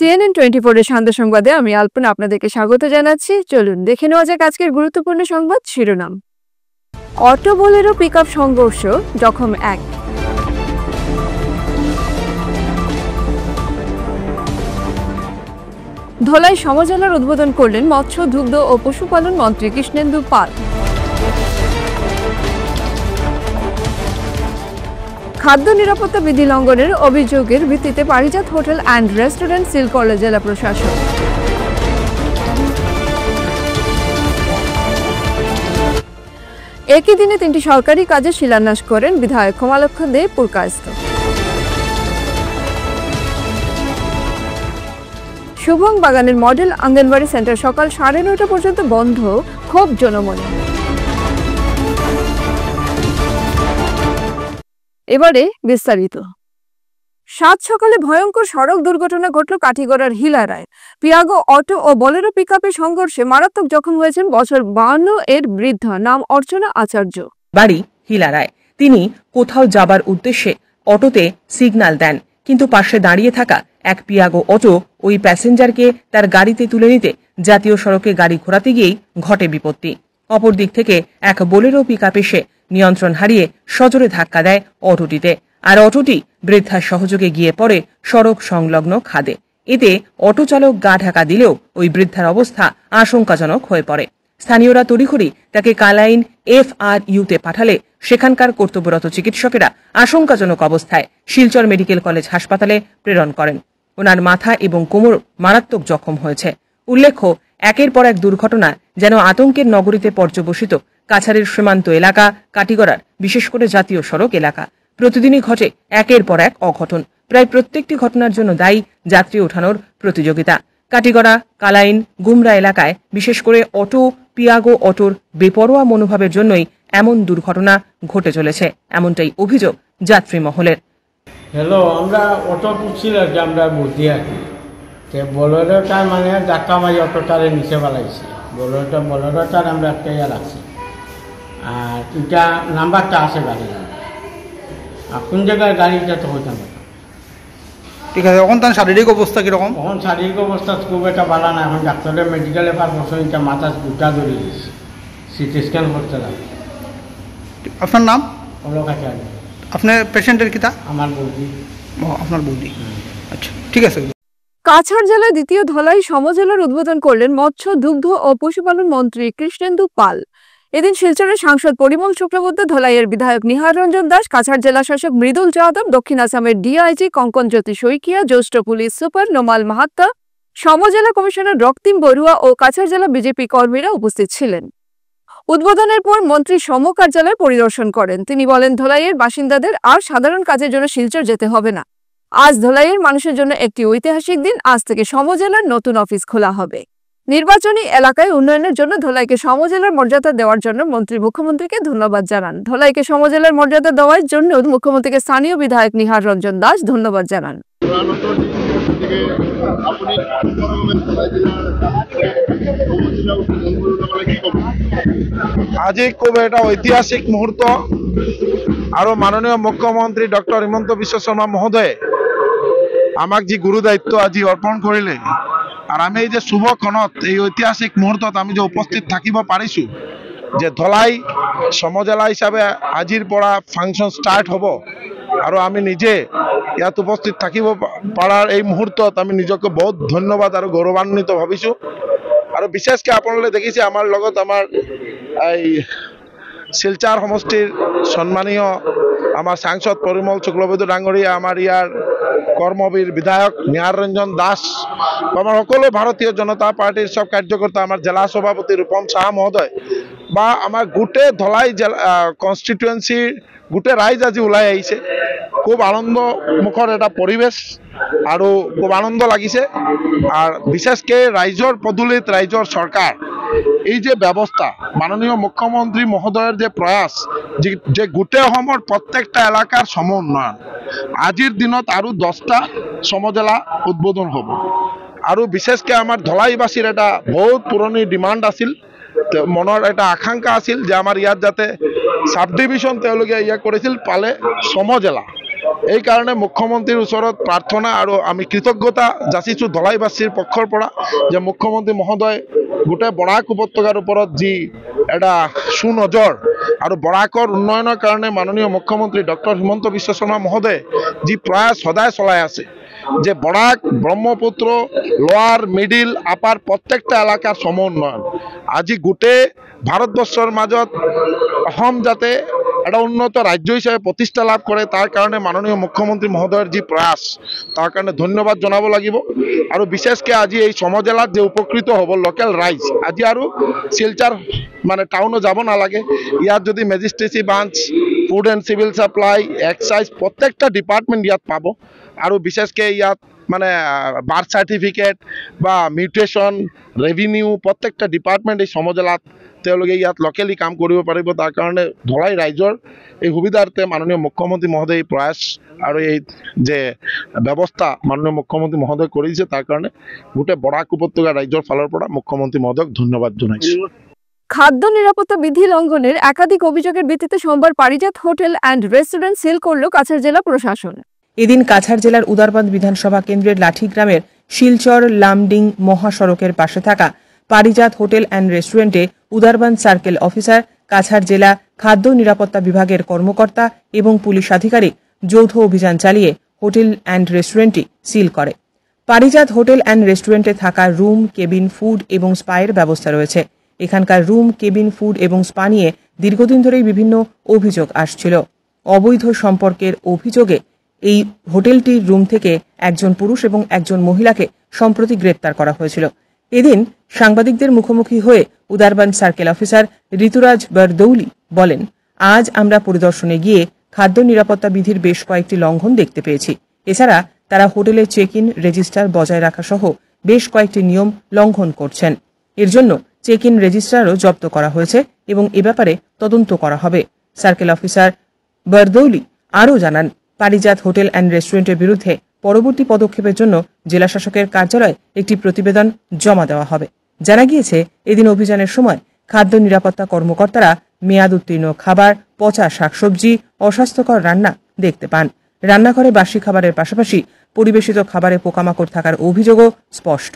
CNN 24 এর শান্ত সংবাদে আমি আলপনা আপনাদেরকে স্বাগত জানাচ্ছি। চলুন দেখে নেওয়া যাক আজকের গুরুত্বপূর্ণ সংবাদ শিরোনাম। অটো বোলেরো পিকআপ সংঘর্ষ, জখম 1। ধলাই সমজলার উদ্বোধন করলেন মৎস্য, দুগ্ধ ও পশুপালন মন্ত্রী কৃষ্ণেন্দু পাল। খাদ্য নিরাপত্তা বিধি লঙ্ঘনের অভিযোগের ভিত্তিতে পারিজাত হোটেল অ্যান্ড রেস্টুরেন্ট সিল করল জেলা প্রশাসন। একই দিনে 3টি সরকারি কাজে শিলান্যাস করেন বিধায়ক ক্ষমালক্ষ্য দে পুরকায়স্থ। শুভং বাগানের মডেল অঙ্গনওয়াড়ি সেন্টার সকাল 9:30 পর্যন্ত বন্ধ, ক্ষোভ জনমনে। এবারে বিস্তারিত। সাত সকালে ভয়ঙ্কর সড়ক দুর্ঘটনা ঘটল কাঠিগড়ার হিলারায়। পিয়াগো অটো ও বোলেরো পিকআপের সংঘর্ষে মারাত্মক জখম হয়েছেন বছর 52 এর বৃদ্ধা, নাম অর্চনা আচার্য, বাড়ি হিলারায়। তিনি কোথাও যাবার উদ্দেশ্যে অটোতে সিগন্যাল দেন, কিন্তু পাশে দাঁড়িয়ে থাকা এক পিয়াগো অটো ওই প্যাসেঞ্জারকে তার গাড়িতে তুলে নিতে জাতীয় সড়কে গাড়ি ঘোরাতে গিয়েই ঘটে বিপত্তি। অপর দিক থেকে এক বোলেরো পিকআপ এসে নিয়ন্ত্রণ হারিয়ে সজোরে ধাক্কা দেয় অটোটিতে, আর অটোটি বৃদ্ধার সহযোগে গিয়ে পড়ে সড়ক সংলগ্ন খাদে। এতে অটো চালক গা ঢাকা দিলেও ওই বৃদ্ধার অবস্থা আশঙ্কাজনক হয়ে পড়ে। স্থানীয়রা তড়িঘড়ি তাকে কালাইন FRU-তে পাঠালে সেখানকার কর্তব্যরত চিকিৎসকেরা আশঙ্কাজনক অবস্থায় শিলচর মেডিকেল কলেজ হাসপাতালে প্রেরণ করেন। ওনার মাথা এবং কোমর মারাত্মক জখম হয়েছে। উল্লেখ্য, একের পর এক দুর্ঘটনা যেন আতঙ্কের নগরীতে পর্যবসিত কাছাড়ের সীমান্ত এলাকা, কাটিগড়ার বিশেষ করে জাতীয় সড়ক এলাকা। প্রতিদিনই ঘটে একের পর এক অঘটন। প্রায় প্রত্যেকটি ঘটনার জন্য দায়ী যাত্রী ওঠানোর প্রতিযোগিতা। কাটিগড়া, কালাইন, গুমরা এলাকায় বিশেষ করে অটো, পিয়াগো অটোর বেপরোয়া মনোভাবের জন্যই এমন দুর্ঘটনা ঘটে চলেছে, এমনটাই অভিযোগ যাত্রী মহলের। হ্যালো, আমরা অটো তুলছিল আর কি, আমরা বুঝি আর কি। বোলেরোটার মানে ধাক্কা মারি অটোটারে নিচে ফেলাইছি। বোলেরোটার আমরা একটা রাখছি, আর এটা নাম্বারটা আছে গাড়ির। আর কোন জায়গায় গাড়িটা তো হইতাম। ঠিক আছে, এখন তার শারীরিক অবস্থা কিরকম? এখন শারীরিক অবস্থা খুব একটা ভালো না। এখন ডাক্তারের মেডিকেলে পারপারশন এটা মাথা দুটা ধরে দিয়েছে, সিটি স্ক্যান করতে লাগে। আপনার নাম? কাছে আপনার পেশেন্টের কিতা? আমার বৌদি। আপনার বৌদি, আচ্ছা ঠিক আছে। কাছাড় জেলায় দ্বিতীয় ধলাই সমজলার উদ্বোধন করলেন মৎস্য, দুগ্ধ ও পশুপালন মন্ত্রী কৃষ্ণেন্দু পাল। এদিন শিলচরের সাংসদ পরিমল শুক্রবর্তী, ধলাইয়ের বিধায়ক নিহার রঞ্জন দাস, কাছাড় জেলা শাসক মৃদুল যাদব, দক্ষিণ আসামের DIG কঙ্কন জ্যোতি শইকিয়া, জ্যেষ্ঠ police super Nomal Mahatta, সমজেলা commissioner রক্তিম বড়ুয়া ও কাছাড় জেলা বিজেপি কর্মীরা উপস্থিত ছিলেন। উদ্বোধনের পর মন্ত্রী সম কার্যালয় পরিদর্শন করেন। তিনি বলেন, ধলাইয়ের বাসিন্দাদের আর সাধারণ কাজের জন্য শিলচর যেতে হবে না। আজ ধলাইয়ের মানুষের জন্য একটি ঐতিহাসিক দিন। আজ থেকে সমজেলার নতুন অফিস খোলা হবে। নির্বাচনী এলাকায় উন্নয়নের জন্য ধলাইকে সমজেলার মর্যাদা দেওয়ার জন্য মন্ত্রী মুখ্যমন্ত্রীকে ধন্যবাদ জানান। ধলাইকে সমজেলার মর্যাদা দেওয়ার জন্য মুখ্যমন্ত্রীকে স্থানীয় বিধায়ক নিহার রঞ্জন দাস ধন্যবাদ জানান। আজি খুব এটা ঐতিহাসিক মুহূর্ত, আৰু মাননীয় মুখ্যমন্ত্ৰী ডক্টৰ হিমন্ত বিশ্ব শৰ্মা মহোদয়ে আমাক যি গুৰু দায়িত্ব আজি অৰ্পণ কৰিলে, আৰু আমি এই যে শুভক্ষণত এই ঐতিহাসিক মুহূৰ্তত আমি যে উপস্থিত থাকিব পাৰিছো, যে ধলাই সমজেলা হিচাপে আজিৰ পৰা ফাংচন ষ্টাৰ্ট হ'ব, আৰু আমি নিজে ইয়াত উপস্থিত থাকিব পাৰাৰ এই মুহূৰ্তত আমি নিজকে বহুত ধন্যবাদ আৰু গৌৰৱান্বিত ভাবিছো। আৰু বিশেষকৈ আপোনালোকে দেখিছে আমাৰ লগত আমাৰ এই শিলচৰ সমষ্টিৰ সন্মানীয় আমাৰ সাংসদ পৰিমল শুক্লবৈদ্য ডাঙৰীয়া, আমাৰ ইয়াৰ কৰ্মবীৰ বিধায়ক নিহাৰ ৰঞ্জন দাস, আমাৰ সকলো ভাৰতীয় জনতা পাৰ্টিৰ সব কাৰ্যকৰ্তা, আমাৰ জিলা সভাপতি ৰূপম শাহ মহোদয়, বা আমাৰ গোটেই ধলাই কনষ্টিটুৱেঞ্চিৰ গোটেই ৰাইজ আজি ওলাই আহিছে। খুব আনন্দমুখৰ এটা পৰিৱেশ আৰু খুব আনন্দ লাগিছে। আর বিশেষকৈ রাইজর পদূলিত রাইজর সরকার এই যে ব্যবস্থা, মাননীয় মুখ্যমন্ত্রী মহোদয়ের যে প্রয়াস, যে গোটে অসমৰ প্রত্যেকটা এলাকার সম উন্নয়ন, আজির দিনত আৰু 10টা সমজেলা উদ্বোধন হব। আৰু বিশেষকৈ আমাৰ ধলাইবাসীৰ এটা বহুত পুৰণি ডিমান্ড আছিল, মনৰ এটা আকাংক্ষা আছিল যে আমাৰ ইয়াত যাতে সাব ডিভিশন তেওঁলোকে ইয়া কৰিছিল পালে সমজেলা, এই কাৰণে মুখ্যমন্ত্ৰীৰ ওচৰত প্ৰাৰ্থনা আৰু আমি কৃতজ্ঞতা যাচিছোঁ ধলাইবাসীৰ পক্ষৰ পৰা যে মুখ্যমন্ত্ৰী মহোদয় গোটেই বৰাক উপত্যকাৰ ওপৰত যি এটা সুনজৰ আৰু বৰাকৰ উন্নয়নৰ কাৰণে মাননীয় মুখ্যমন্ত্ৰী ডক্টৰ হিমন্ত বিশ্ব শৰ্মা মহোদয়ে যি প্ৰয়াস সদায় চলাই আছে যে বৰাক ব্ৰহ্মপুত্ৰ লোৱাৰ মিডিল আপাৰ প্ৰত্যেকটা এলেকাৰ সম উন্নয়ন আজি গোটেই ভাৰতবৰ্ষৰ মাজত অসম যাতে এটা উন্নত ৰাজ্য হিচাপে প্ৰতিষ্ঠা লাভ কৰে তাৰ কাৰণে মাননীয় মুখ্যমন্ত্ৰী মহোদয়ৰ যি প্ৰয়াস তাৰ কাৰণে ধন্যবাদ জনাব লাগিব আৰু বিশেষকৈ আজি এই সমজেলাত যে উপকৃত হ'ব লোকেল ৰাইজ আজি আৰু শিলচৰ মানে টাউনত যাব নালাগে ইয়াত যদি magistracy branch food and civil supply excise প্ৰত্যেকটা ডিপাৰ্টমেণ্ট ইয়াত পাব আৰু বিশেষকৈ ইয়াত মানে বাৰ্থ চাৰ্টিফিকেট বা মিউটেশ্যন ৰেভিনিউ প্ৰত্যেকটা ডিপাৰ্টমেণ্ট এই সমজেলাত তেওঁলোকে ইয়াত লোকেলি কাম কৰিব পাৰিব তাৰ কাৰণে ধলাই ৰাইজৰ এই সুবিধাৰ্থে মাননীয় মুখ্যমন্ত্ৰী মহোদয় প্ৰয়াস আৰু এই যে ব্যৱস্থা মাননীয় মুখ্যমন্ত্ৰী মহোদয় কৰিছে তাৰ কাৰণে গোটেই বৰাক উপত্যকা ৰাজ্যৰ ফালৰ পৰা মুখ্যমন্ত্ৰী মহোদয়ক ধন্যবাদ জনাইছোঁ খাদ্য নিরাপত্তা বিধি লঙ্ঘনের একাধিক অভিযোগের ভিত্তিতে সোমবার পারিজাত হোটেল অ্যান্ড রেস্টুরেন্ট সিল করল কাছাড় জেলা প্রশাসন। এদিন কাছাড় জেলার উদারবন্দ বিধানসভা কেন্দ্রের লাঠি গ্রামের শিলচর লামডিং মহাসড়কের পাশে থাকা পারিজাত হোটেল অ্যান্ড রেস্টুরেন্টে উদারবন্দ সার্কেল অফিসার, কাছাড় জেলা খাদ্য নিরাপত্তা বিভাগের কর্মকর্তা এবং পুলিশ আধিকারিক যৌথ অভিযান চালিয়ে হোটেল অ্যান্ড রেস্টুরেন্টটি সিল করে। পারিজাত হোটেল অ্যান্ড রেস্টুরেন্টে থাকা রুম, কেবিন, ফুড এবং স্পায়ের ব্যবস্থা রয়েছে। এখানকার রুম, কেবিন, ফুড এবং স্পা নিয়ে দীর্ঘদিন ধরেই বিভিন্ন অভিযোগ আসছিল। অবৈধ সম্পর্কের অভিযোগে এই হোটেলটির রুম থেকে একজন পুরুষ এবং একজন মহিলাকে সম্প্রতি গ্রেপ্তার করা হয়েছিল। এদিন সাংবাদিকদের মুখোমুখি হয়ে উদারবন্দ সার্কেল অফিসার ঋতুরাজ বরদৌলি বলেন, আজ আমরা পরিদর্শনে গিয়ে খাদ্য নিরাপত্তা বিধির বেশ কয়েকটি লঙ্ঘন দেখতে পেয়েছি। এছাড়া তারা হোটেলে চেক ইন রেজিস্টার বজায় রাখা সহ বেশ কয়েকটি নিয়ম লঙ্ঘন করছেন। এর জন্য চেক ইন রেজিস্ট্রারও জব্দ করা হয়েছে এবং এ ব্যাপারে তদন্ত করা হবে। সার্কেল অফিসার বরদৌলি আরও জানান, পারিজাত হোটেল অ্যান্ড রেস্টুরেন্টের বিরুদ্ধে পরবর্তী পদক্ষেপের জন্য জেলা শাসকের কার্যালয়ে একটি প্রতিবেদন জমা দেওয়া হবে। জানা গিয়েছে, এদিন অভিযানের সময় খাদ্য নিরাপত্তা কর্মকর্তারা মেয়াদ উত্তীর্ণ খাবার, পচা শাকসবজি, অস্বাস্থ্যকর রান্না দেখতে পান। রান্নাঘরে বাসি খাবারের পাশাপাশি পরিবেশিত খাবারে পোকামাকড় থাকার অভিযোগও স্পষ্ট।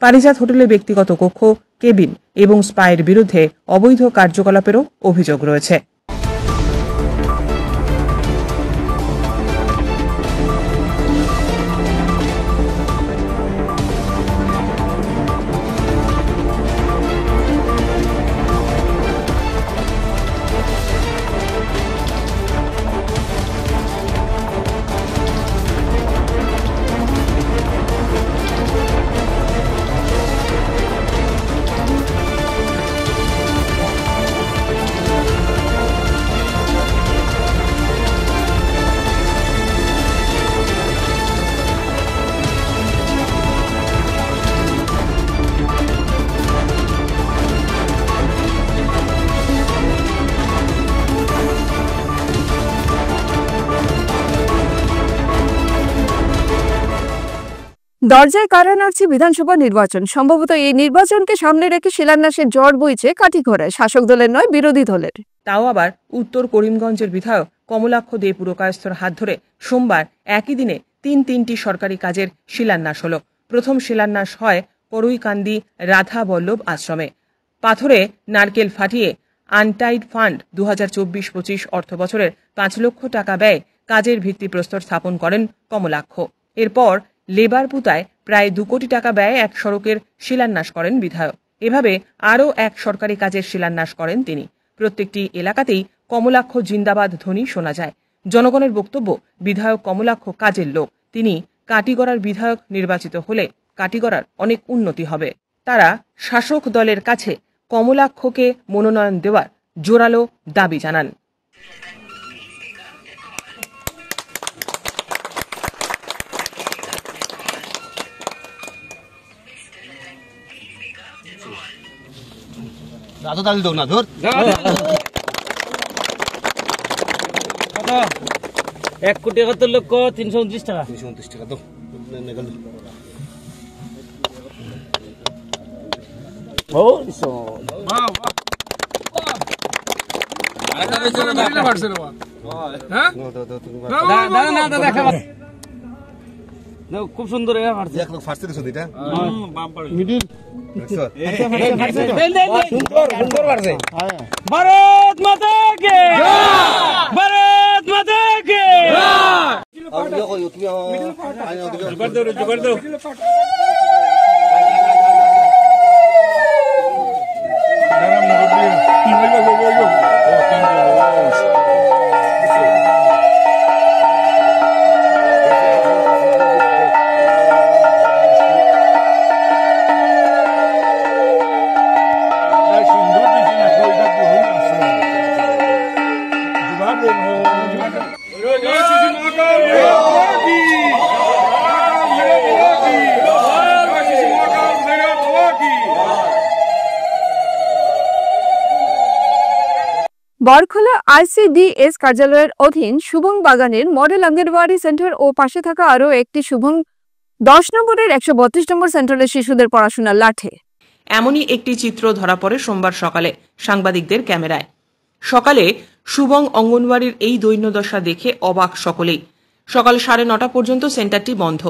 পারিজাত হোটেলে ব্যক্তিগত কক্ষ, কেবিন এবং স্পায়ের বিরুদ্ধে অবৈধ কার্যকলাপেরও অভিযোগ রয়েছে। দরজায় কারা নাড়ছে বিধানসভা নির্বাচন। সম্ভবত এই নির্বাচনকে সামনে রেখে শিলান্যাসের ঝড় বইছে কাঠিগড়ায়, শাসক দলের নয় বিরোধী দলের। তাও আবার উত্তর করিমগঞ্জের বিধায়ক কমলাক্ষ দে পুরকায়স্থর হাত ধরে সোমবার একই দিনে তিনটি সরকারি কাজের শিলান্যাস হল। প্রথম শিলান্যাস হয় পরুইকান্দি রাধা বল্লভ আশ্রমে। পাথরে নারকেল ফাটিয়ে আনটাইড ফান্ড 2024-25 অর্থ বছরের 5 লক্ষ টাকা ব্যয়ে কাজের ভিত্তিপ্রস্তর স্থাপন করেন কমলাক্ষ। এরপর লেবার পুতায় প্রায় 2 কোটি টাকা ব্যয়ে এক সড়কের শিলান্যাস করেন বিধায়ক। এভাবে আরও এক সরকারি কাজের শিলান্যাস করেন তিনি। প্রত্যেকটি এলাকাতেই কমলাক্ষ জিন্দাবাদ ধ্বনি শোনা যায়। জনগণের বক্তব্য, বিধায়ক কমলাক্ষ কাজের লোক। তিনি কাটিগড়ার বিধায়ক নির্বাচিত হলে কাটিগড়ার অনেক উন্নতি হবে। তারা শাসক দলের কাছে কমলাক্ষকে মনোনয়ন দেওয়ার জোরালো দাবি জানান। রাজু তালি দাও না ধর 1,71,329 টাকা 329 টাকা দাও নেগাল ও ইসো বাহ বাহ আরেকটা বেচে না খুব সুন্দর ফার্স্ট দিছো দুইটা ভারত মাতা কে ভারত মাতা কে বরখোলা ICDS কার্যালয়ের অধীন শুভং বাগানের মডেল অঙ্গনওয়াড়ি সেন্টার ও পাশে থাকা আরও একটি শুভং 10 নম্বরের 132 নম্বর সেন্টারের শিশুদের পড়াশোনার লাঠে। এমনই একটি চিত্র ধরা পড়ে সোমবার সকালে সাংবাদিকদের ক্যামেরায়। সকালে শুভং অঙ্গনওয়াড়ির এই দৈন্যদশা দেখে অবাক সকলেই। সকাল 9:30 পর্যন্ত সেন্টারটি বন্ধ।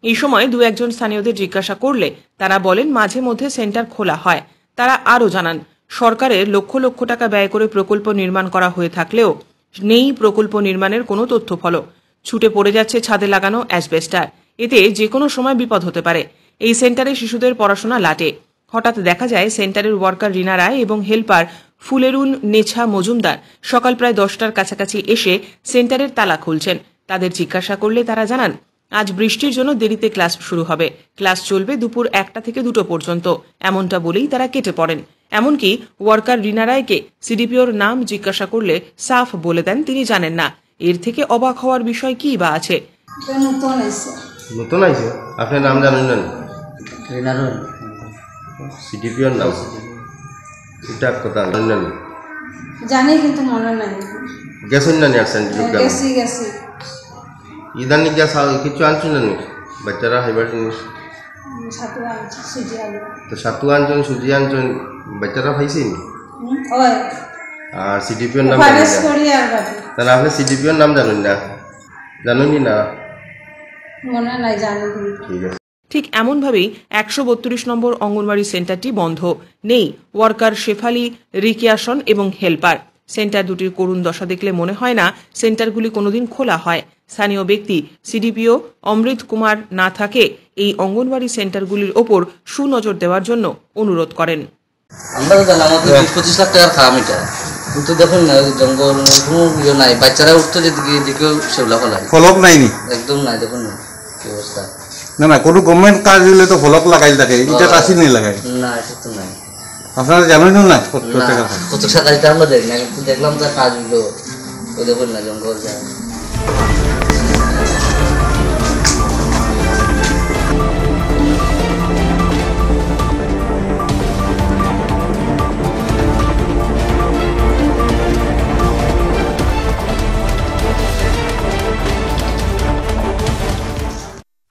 এই সময় দু একজন স্থানীয়দের জিজ্ঞাসা করলে তারা বলেন মাঝে মধ্যে সেন্টার খোলা হয়। তারা আরও জানান সরকারের লক্ষ লক্ষ টাকা ব্যয় করে প্রকল্প নির্মাণ করা হয়ে থাকলেও নেই প্রকল্প নির্মাণের কোনো তথ্যফলক। ছুটে পড়ে যাচ্ছে ছাদে লাগানো অ্যাসবেস্টার। এতে যে কোনো সময় বিপদ হতে পারে। এই সেন্টারে শিশুদের পড়াশোনা লাটে। হঠাৎ দেখা যায় সেন্টারের ওয়ার্কার রিনা রায় এবং হেল্পার ফুলেরুন নেছা মজুমদার সকাল প্রায় 10টার কাছাকাছি এসে সেন্টারের তালা খুলছেন। তাদের জিজ্ঞাসা করলে তারা জানান আজ বৃষ্টির জন্য দেরিতে ক্লাস শুরু হবে। ক্লাস চলবে দুপুর 1টা থেকে 2টো পর্যন্ত। এমনটা বলেই তারা কেটে পড়েন। এমনকি ওয়ার্কার রিনা রায়কে সিডিপিওর নাম জিজ্ঞাসা করলে সাফ বলে দেন তিনি জানেন না। এর থেকে অবাক হওয়ার বিষয় কি বা আছে? নতুন আইছে আপনার নাম জানেন না? সিডিপিওর নাম এটা কথা জানেন না? জানি কিন্তু মনে নাই। গেছেন না আর সেন্টার গেছি ইদানি গ্যাস কিছু আনছেন না বাচ্চারা হাইবার জিনিস তো সাতু আনছেন সুজি আনছেন বাচ্চারা খাইছেন আর সিডিপিওর নাম তাহলে আপনি সিডিপিওর নাম জানেন না? জানেনই না? মনে নাই জানি। ঠিক আছে। ঠিক এমনভাবেই 132 নম্বর অঙ্গনওয়াড়ি সেন্টারটি বন্ধ। নেই ওয়ার্কার শেফালি রিকিয়াসন এবং হেল্পার। সেন্টার দুটির করুণ দশা দেখলে মনে হয় না সেন্টারগুলি কোনোদিন খোলা হয়। স্থানীয় ব্যক্তি সিডিপিও অমৃত কুমার না থাকে এই অঙ্গনওয়াড়ি সেন্টারগুলির ওপর সুনজর দেওয়ার জন্য অনুরোধ করেন। আমরা তো জানি আমাদের 20-25 লাখ টাকার খাম এটা, কিন্তু দেখুন না জঙ্গল কোনো ইয়ে নাই, বাচ্চারা উঠতে যেদিকেও সেগুলো ফেলায় ফলক নাইনি একদম নাই। দেখুন না কি অবস্থা। না না কোনো গভর্নমেন্ট কাজ দিলে তো ফলক লাগাই থাকে, এটা আসি নেই লাগাই। না এটা তো নাই। আপনারা জানেন না কত টাকা দিতে আমরা দেখি না, কিন্তু দেখলাম তার কাজগুলো ওই দেখুন না জঙ্গল যায়।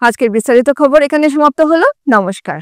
আজকের বিস্তারিত খবর এখানে সমাপ্ত হলো। নমস্কার।